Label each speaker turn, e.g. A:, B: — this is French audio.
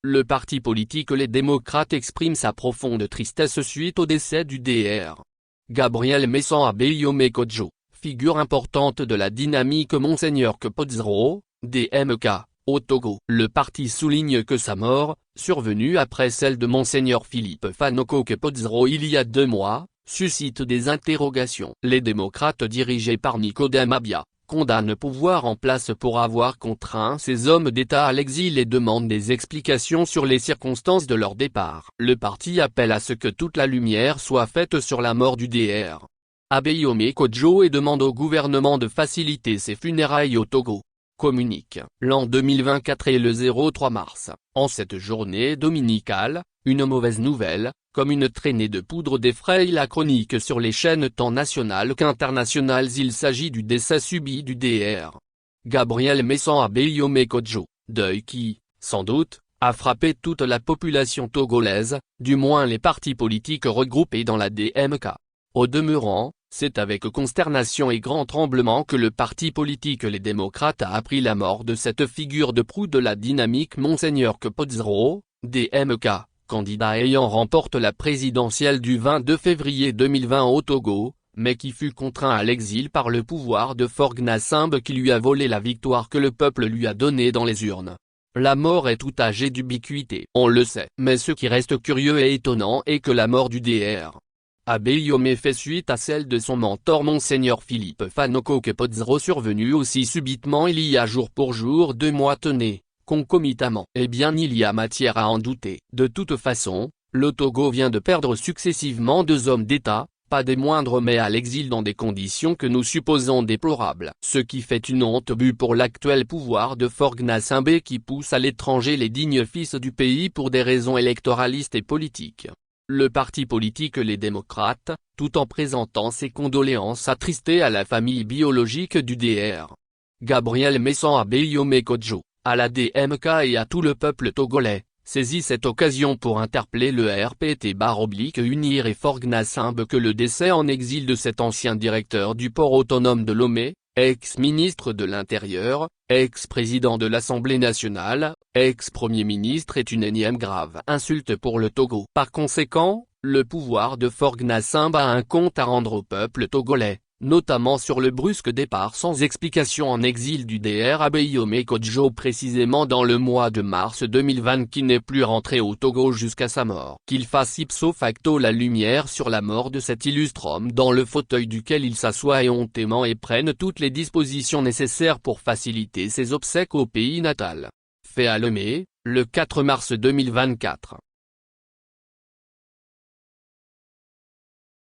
A: Le parti politique Les Démocrates exprime sa profonde tristesse suite au décès du Dr. Gabriel Messan Abeyome Kodjo, figure importante de la dynamique Monseigneur Kpodzro, DMK, au Togo. Le parti souligne que sa mort, survenue après celle de Monseigneur Philippe Fanoko Kpodzro il y a 2 mois, suscite des interrogations. Les démocrates dirigés par Nicodème Abia condamnent le pouvoir en place pour avoir contraint ces hommes d'État à l'exil et demandent des explications sur les circonstances de leur départ. Le parti appelle à ce que toute la lumière soit faite sur la mort du Dr. Abeyome Kodjo et demande au gouvernement de faciliter ses funérailles au Togo. Communique. L'an 2024 est le 03 mars. En cette journée dominicale, une mauvaise nouvelle, comme une traînée de poudre défraye la chronique sur les chaînes tant nationales qu'internationales. Il s'agit du décès subi du Dr. Gabriel Messan Abeyome Kodjo, deuil qui, sans doute, a frappé toute la population togolaise, du moins les partis politiques regroupés dans la DMK. Au demeurant, c'est avec consternation et grand tremblement que le parti politique Les Démocrates a appris la mort de cette figure de proue de la dynamique Monseigneur Kpodzro, DMK, candidat ayant remporté la présidentielle du 22 février 2020 au Togo, mais qui fut contraint à l'exil par le pouvoir de Faure Gnassingbé qui lui a volé la victoire que le peuple lui a donnée dans les urnes. La mort est tout âgée d'ubiquité. On le sait. Mais ce qui reste curieux et étonnant est que la mort du Dr. Abeyome fait suite à celle de son mentor Monseigneur Philippe Fanoko Kpodzro survenue aussi subitement il y a jour pour jour 2 mois tenez, concomitamment. Eh bien il y a matière à en douter. De toute façon, le Togo vient de perdre successivement 2 hommes d'État, pas des moindres mais à l'exil dans des conditions que nous supposons déplorables. Ce qui fait une honte but pour l'actuel pouvoir de Faure Gnassingbé qui pousse à l'étranger les dignes fils du pays pour des raisons électoralistes et politiques. Le parti politique Les Démocrates, tout en présentant ses condoléances attristées à la famille biologique du Dr. Gabriel Messan Abeyome Kodjo, à la DMK et à tout le peuple togolais, saisit cette occasion pour interpeller le RPT-Unir et Faure Gnassingbé que le décès en exil de cet ancien directeur du port autonome de Lomé, ex-ministre de l'Intérieur, ex-président de l'Assemblée nationale, ex-premier ministre est une énième grave insulte pour le Togo. Par conséquent, le pouvoir de Faure Gnassingbé a un compte à rendre au peuple togolais, notamment sur le brusque départ sans explication en exil du Dr. Abeyome Kodjo précisément dans le mois de mars 2020 qui n'est plus rentré au Togo jusqu'à sa mort. Qu'il fasse ipso facto la lumière sur la mort de cet illustre homme dans le fauteuil duquel il s'assoit éhontément et prenne toutes les dispositions nécessaires pour faciliter ses obsèques au pays natal. Fait à Lomé, le 4 mars 2024.